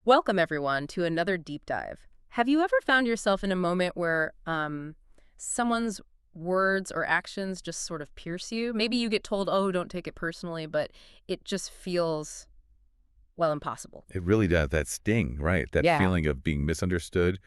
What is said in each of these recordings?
Welcome, everyone, to another deep dive. Have you ever found yourself in a moment where someone's words or actions just sort of pierce you? Maybe you get told, oh, don't take it personally, but it just feels, well, impossible. It really does. That sting, right? That Yeah. feeling of being misunderstood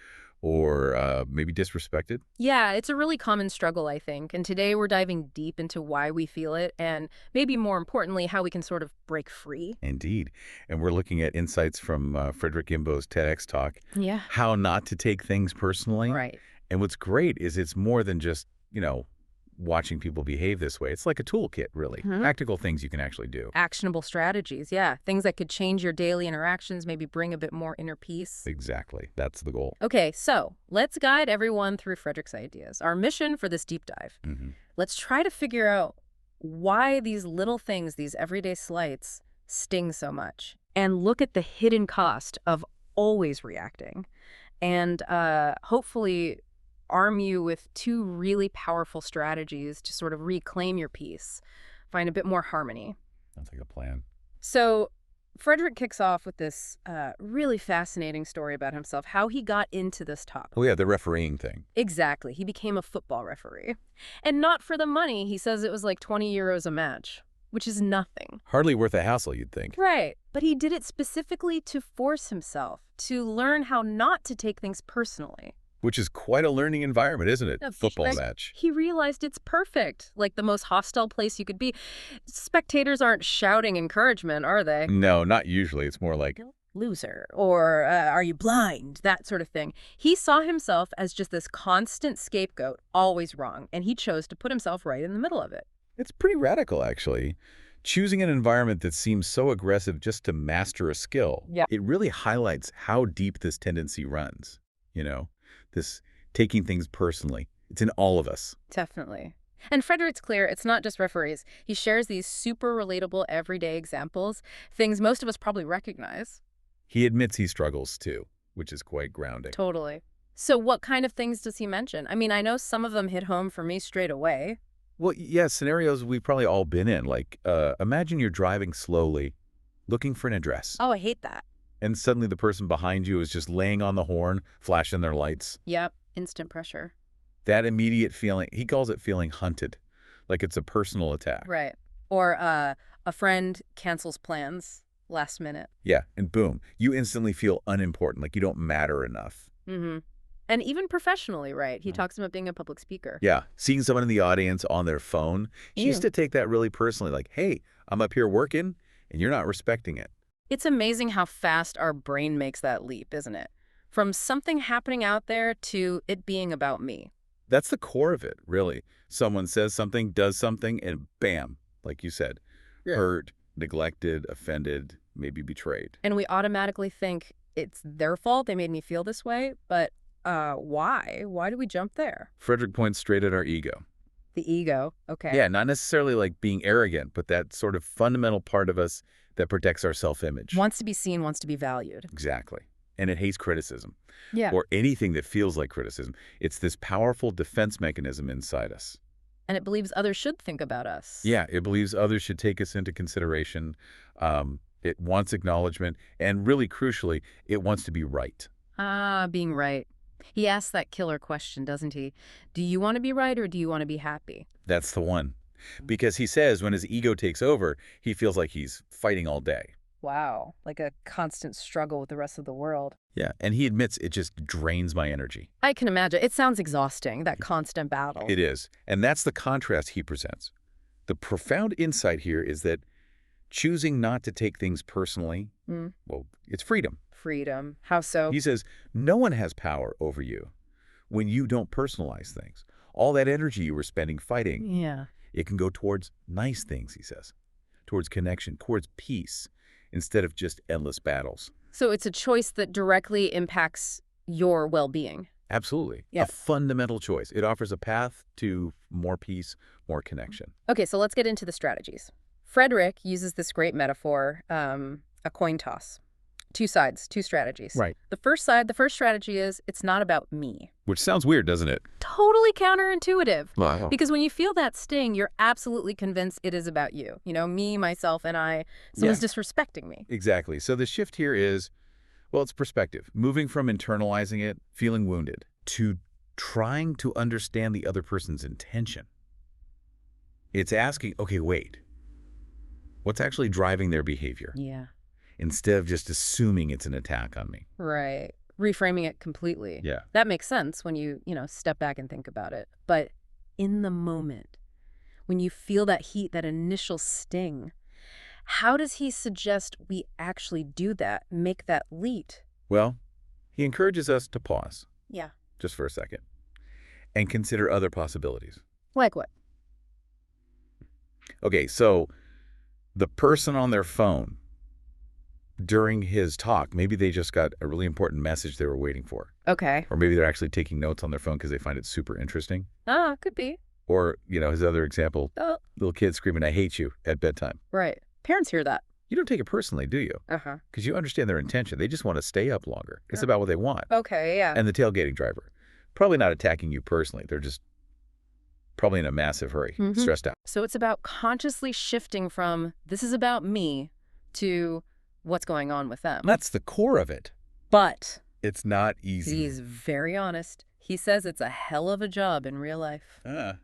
or maybe disrespected. Yeah, it's a really common struggle, I think. And today we're diving deep into why we feel it and maybe more importantly, how we can sort of break free. Indeed. And we're looking at insights from Frederick Imbo's TEDx talk, Yeah. how not to take things personally. Right. And what's great is it's more than just, watching people behave this way. It's like a toolkit, really. Practical things you can actually do. Actionable strategies, yeah. Things that could change your daily interactions, maybe bring a bit more inner peace. Exactly. That's the goal. Okay, so let's guide everyone through Frederick's ideas. Our mission for this deep dive. Let's try to figure out why these little things, these everyday slights, sting so much. And look at the hidden cost of always reacting. And hopefully arm you with two really powerful strategies to sort of reclaim your peace, find a bit more harmony. Sounds like a plan. So Frederick kicks off with this really fascinating story about himself, how he got into this topic. Oh, yeah, the refereeing thing. Exactly. He became a football referee. And not for the money. He says it was like 20 euros a match, which is nothing. Hardly worth a hassle, you'd think. Right. But he did it specifically to force himself to learn how not to take things personally. Which is quite a learning environment, isn't it? A Football match. He realized it's perfect, like the most hostile place you could be. Spectators aren't shouting encouragement, are they? No, not usually. It's more like, Loser, or are you blind, that sort of thing. He saw himself as just this constant scapegoat, always wrong, and he chose to put himself right in the middle of it. it's pretty radical, actually. Choosing an environment that seems so aggressive just to master a skill. Yeah. It really highlights how deep this tendency runs, this taking things personally. It's in all of us. Definitely. And Frederick's clear, it's not just referees. He shares these super relatable everyday examples, things most of us probably recognize. He admits he struggles too, which is quite grounding. Totally. So what kind of things does he mention? I mean, I know some of them hit home for me straight away. Well, yeah, scenarios we've probably all been in. Like, imagine you're driving slowly, looking for an address, Oh, I hate that. and suddenly the person behind you is just laying on the horn, flashing their lights. Yep, instant pressure. That immediate feeling, he calls it feeling hunted, like it's a personal attack. Right. Or a friend cancels plans last minute. Yeah, and boom, you instantly feel unimportant, like you don't matter enough. Mm-hmm. And even professionally, right? He talks about being a public speaker. Yeah, seeing someone in the audience on their phone, she used to take that really personally, like, hey, I'm up here working, and you're not respecting it. It's amazing how fast our brain makes that leap, isn't it? From something happening out there to it being about me. That's the core of it, really. Someone says something, does something, and bam, like you said, hurt, neglected, offended, maybe betrayed. And we automatically think it's their fault, they made me feel this way, but why? Why do we jump there? Frederick points straight at our ego. The ego, okay. Yeah, not necessarily like being arrogant, but that sort of fundamental part of us that protects our self-image. Wants to be seen, wants to be valued. Exactly. And it hates criticism. Yeah. Or anything that feels like criticism. It's this powerful defense mechanism inside us. And it believes others should think about us. Yeah, it believes others should take us into consideration. It wants acknowledgement. And really crucially, it wants to be right. Ah, being right. He asks that killer question, doesn't he? Do you want to be right or do you want to be happy? That's the one. Because he says when his ego takes over, he feels like he's fighting all day. Wow, like a constant struggle with the rest of the world. Yeah, and he admits it just drains my energy. I can imagine. It sounds exhausting, that constant battle. It is. And that's the contrast he presents. The profound insight here is that choosing not to take things personally, well, it's freedom. Freedom. How so? He says, no one has power over you when you don't personalize things. All that energy you were spending fighting, Yeah. it can go towards nice things, he says, towards connection, towards peace, instead of just endless battles. So it's a choice that directly impacts your well-being. Absolutely. Yeah. A fundamental choice. It offers a path to more peace, more connection. Okay, so let's get into the strategies. Frederick uses this great metaphor, a coin toss. Two sides, two strategies. Right. The first strategy is it's not about me. Which sounds weird, doesn't it? Totally counterintuitive. Wow. Because when you feel that sting, you're absolutely convinced it is about you. You know, me, myself, and I. Someone's disrespecting me. Exactly. So the shift here is, Well, it's perspective. Moving from internalizing it, feeling wounded, to trying to understand the other person's intention. It's asking, okay, wait, what's actually driving their behavior? Yeah. Instead of just assuming it's an attack on me. Right. Reframing it completely. Yeah. That makes sense when you step back and think about it. But in the moment, when you feel that heat, that initial sting, how does he suggest we actually do that, make that leap? Well, he encourages us to pause. Yeah. Just for a second, and consider other possibilities. Like what? Okay, so the person on their phone during his talk, maybe they just got a really important message they were waiting for. Okay. Or maybe they're actually taking notes on their phone because they find it super interesting. Could be. Or, his other example, little kid screaming, "I hate you," at bedtime. Right. Parents hear that. You don't take it personally, do you? Uh-huh. Because you understand their intention. They just want to stay up longer. It's about what they want. Okay, yeah. And the tailgating driver, probably not attacking you personally. They're just probably in a massive hurry, stressed out. So it's about consciously shifting from, this is about me, to what's going on with them. That's the core of it. But It's not easy. he's very honest. He says it's a hell of a job in real life. I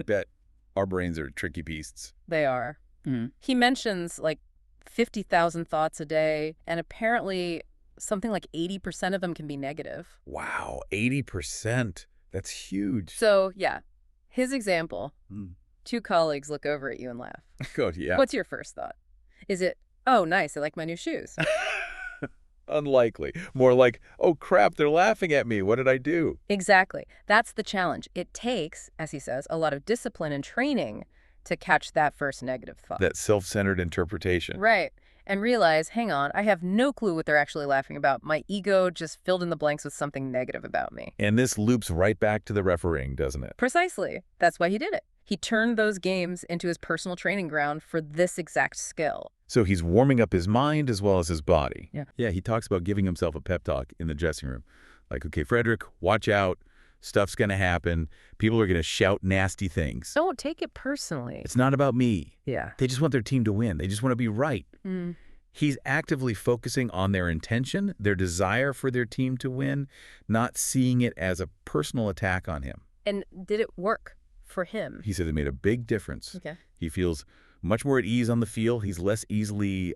bet our brains are tricky beasts. They are. He mentions like 50,000 thoughts a day, and apparently something like 80% of them can be negative. Wow, 80%. That's huge. So, yeah, his example, two colleagues look over at you and laugh. Good, yeah. What's your first thought? Is it, oh, nice, I like my new shoes? Unlikely. More like, oh, crap, they're laughing at me. What did I do? Exactly. That's the challenge. It takes, as he says, a lot of discipline and training to catch that first negative thought. That self-centered interpretation. Right. And realize, hang on, I have no clue what they're actually laughing about. My ego just filled in the blanks with something negative about me. And this loops right back to the refereeing, doesn't it? Precisely. That's why he did it. He turned those games into his personal training ground for this exact skill. So he's warming up his mind as well as his body. Yeah. Yeah, he talks about giving himself a pep talk in the dressing room. Like, okay, Frederick, watch out. Stuff's going to happen. People are going to shout nasty things. Don't take it personally. It's not about me. Yeah. They just want their team to win. They just want to be right. He's actively focusing on their intention, their desire for their team to win, not seeing it as a personal attack on him. And did it work for him? He said it made a big difference. Okay. He feels much more at ease on the field. He's less easily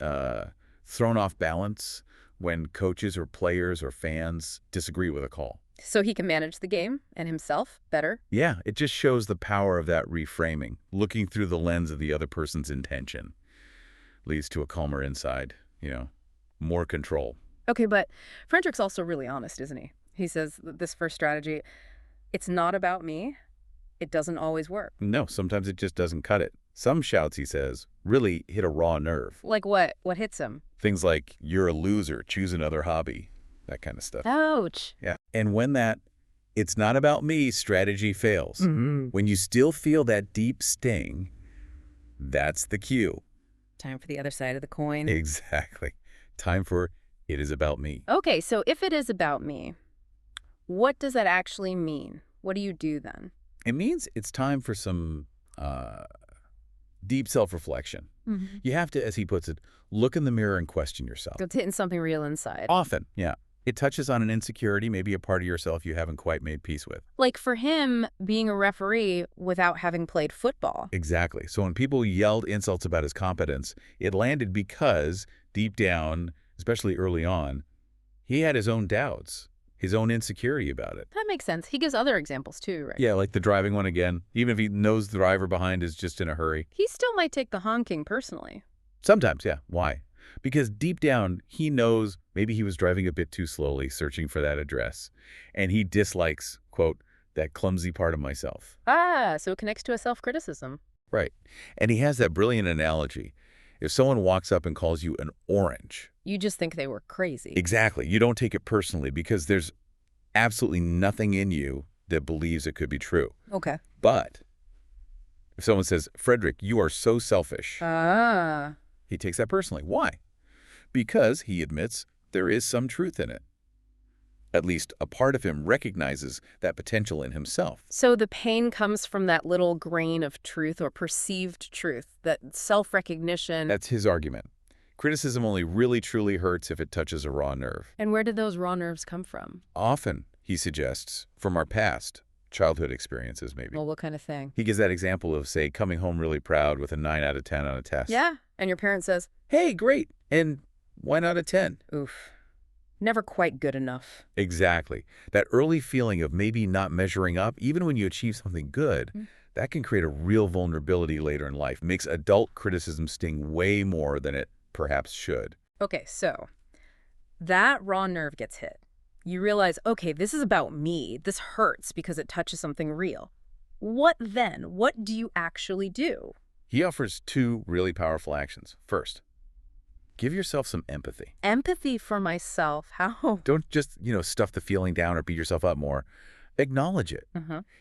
thrown off balance when coaches or players or fans disagree with a call. So he can manage the game and himself better? Yeah, it just shows the power of that reframing. Looking through the lens of the other person's intention leads to a calmer inside, more control. Okay, but Frederick's also really honest, isn't he? He says this first strategy, it's not about me. It doesn't always work. No, sometimes it just doesn't cut it. Some shouts, he says, really hit a raw nerve. Like what? What hits him? Things like, you're a loser, choose another hobby, that kind of stuff. Ouch. Yeah. And when that it's not about me strategy fails, when you still feel that deep sting, that's the cue. Time for the other side of the coin. Exactly. Time for it is about me. Okay, so if it is about me, what does that actually mean? What do you do then? It means it's time for some deep self-reflection. You have to, as he puts it, look in the mirror and question yourself. It's hitting something real inside. Often, yeah. It touches on an insecurity, maybe a part of yourself you haven't quite made peace with. Like for him, being a referee without having played football. Exactly. So when people yelled insults about his competence, it landed because deep down, especially early on, he had his own doubts, his own insecurity about it. That makes sense. He gives other examples too, right? Yeah, like the driving one again. Even if he knows the driver behind is just in a hurry. He still might take the honking personally. Sometimes, yeah. Why? Because deep down, he knows maybe he was driving a bit too slowly, searching for that address. And he dislikes, quote, that clumsy part of myself. So it connects to a self-criticism. Right. And he has that brilliant analogy. If someone walks up and calls you an orange. You just think they were crazy. Exactly. You don't take it personally because there's absolutely nothing in you that believes it could be true. Okay. But if someone says, Frederick, you are so selfish. He takes that personally. Why? Because, he admits, there is some truth in it. At least a part of him recognizes that potential in himself. So the pain comes from that little grain of truth or perceived truth, that self-recognition. That's his argument. Criticism only really truly hurts if it touches a raw nerve. And where did those raw nerves come from? Often, he suggests, from our past, childhood experiences maybe. Well, what kind of thing? He gives that example of, say, coming home really proud with a 9 out of 10 on a test. Yeah, and your parent says, "Hey, great, and why not a 10? Oof. Never quite good enough. Exactly. That early feeling of maybe not measuring up, even when you achieve something good, that can create a real vulnerability later in life. Makes adult criticism sting way more than it perhaps should. Okay, so that raw nerve gets hit. You realize, okay, this is about me. This hurts because it touches something real. What then? What do you actually do? He offers 2 really powerful actions. First, give yourself some empathy. Empathy for myself. How? Don't just, stuff the feeling down or beat yourself up more. Acknowledge it.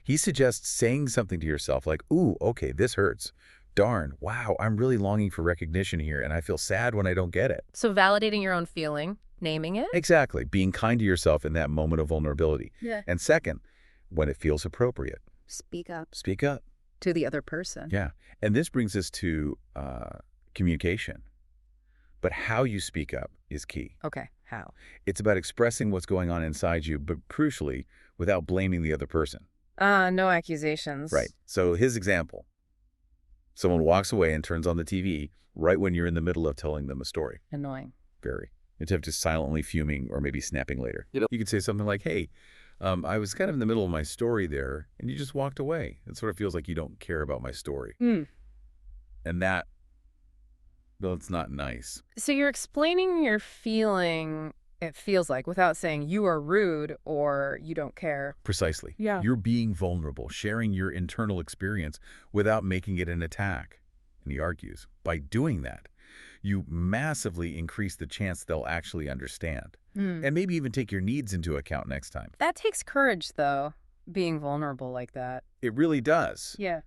He suggests saying something to yourself like, ooh, okay, this hurts. Darn, wow, I'm really longing for recognition here, and I feel sad when I don't get it. So validating your own feeling, naming it? Exactly. Being kind to yourself in that moment of vulnerability. Yeah. And second, when it feels appropriate. Speak up. Speak up. To the other person. Yeah. And this brings us to communication. But how you speak up is key. Okay, how? It's about expressing what's going on inside you, but crucially, without blaming the other person. No accusations. Right. So his example. Someone walks away and turns on the TV right when you're in the middle of telling them a story. Annoying. Very. Instead of just silently fuming or maybe snapping later. You could say something like, hey, I was kind of in the middle of my story there, and you just walked away. It sort of feels like you don't care about my story. And that, well, it's not nice. So you're explaining your feeling, it feels like, without saying you are rude or you don't care. Precisely. Yeah. You're being vulnerable, sharing your internal experience without making it an attack. And he argues, by doing that, you massively increase the chance they'll actually understand. And maybe even take your needs into account next time. That takes courage, though, being vulnerable like that. It really does. Yeah.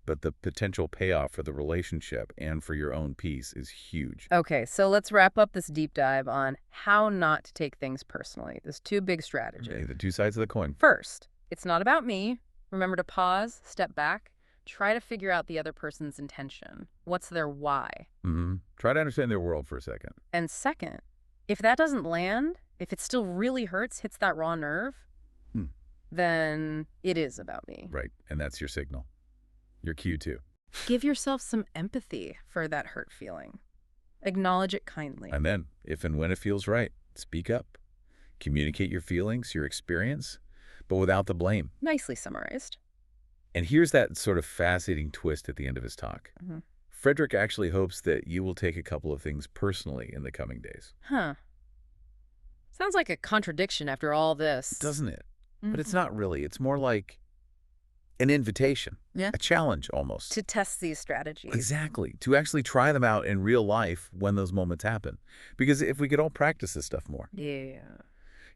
But the potential payoff for the relationship and for your own peace is huge. Okay, so let's wrap up this deep dive on how not to take things personally. There's 2 big strategies. Okay, the 2 sides of the coin. First, it's not about me. Remember to pause, step back, try to figure out the other person's intention. What's their why? Try to understand their world for a second. And second, if that doesn't land, if it still really hurts, hits that raw nerve, then it is about me. Right, and that's your signal. Your cue, too. Give yourself some empathy for that hurt feeling. Acknowledge it kindly. And then, if and when it feels right, speak up. Communicate your feelings, your experience, but without the blame. Nicely summarized. And here's that sort of fascinating twist at the end of his talk. Frederick actually hopes that you will take a couple of things personally in the coming days. Huh. Sounds like a contradiction after all this. Doesn't it? But it's not really. It's more like an invitation. Yeah. A challenge, almost. To test these strategies. Exactly. To actually try them out in real life when those moments happen. Because if we could all practice this stuff more. Yeah.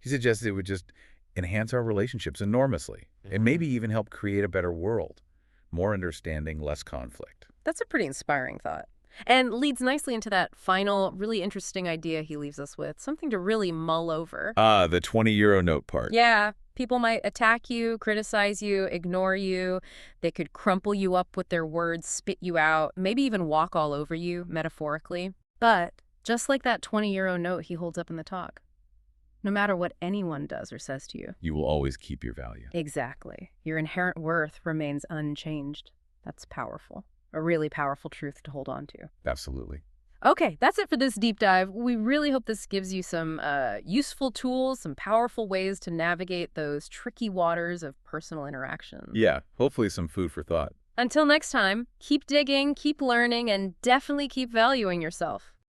He suggested it would just enhance our relationships enormously. And maybe even help create a better world. More understanding, less conflict. That's a pretty inspiring thought. And leads nicely into that final, really interesting idea he leaves us with. Something to really mull over. The 20-euro note part. Yeah. People might attack you, criticize you, ignore you. They could crumple you up with their words, spit you out, maybe even walk all over you, metaphorically. But just like that 20-euro note he holds up in the talk, no matter what anyone does or says to you, you will always keep your value. Exactly. Your inherent worth remains unchanged. That's powerful. A really powerful truth to hold on to. Absolutely. Okay, that's it for this deep dive. We really hope this gives you some useful tools, some powerful ways to navigate those tricky waters of personal interaction. Yeah, hopefully some food for thought. Until next time, keep digging, keep learning, and definitely keep valuing yourself.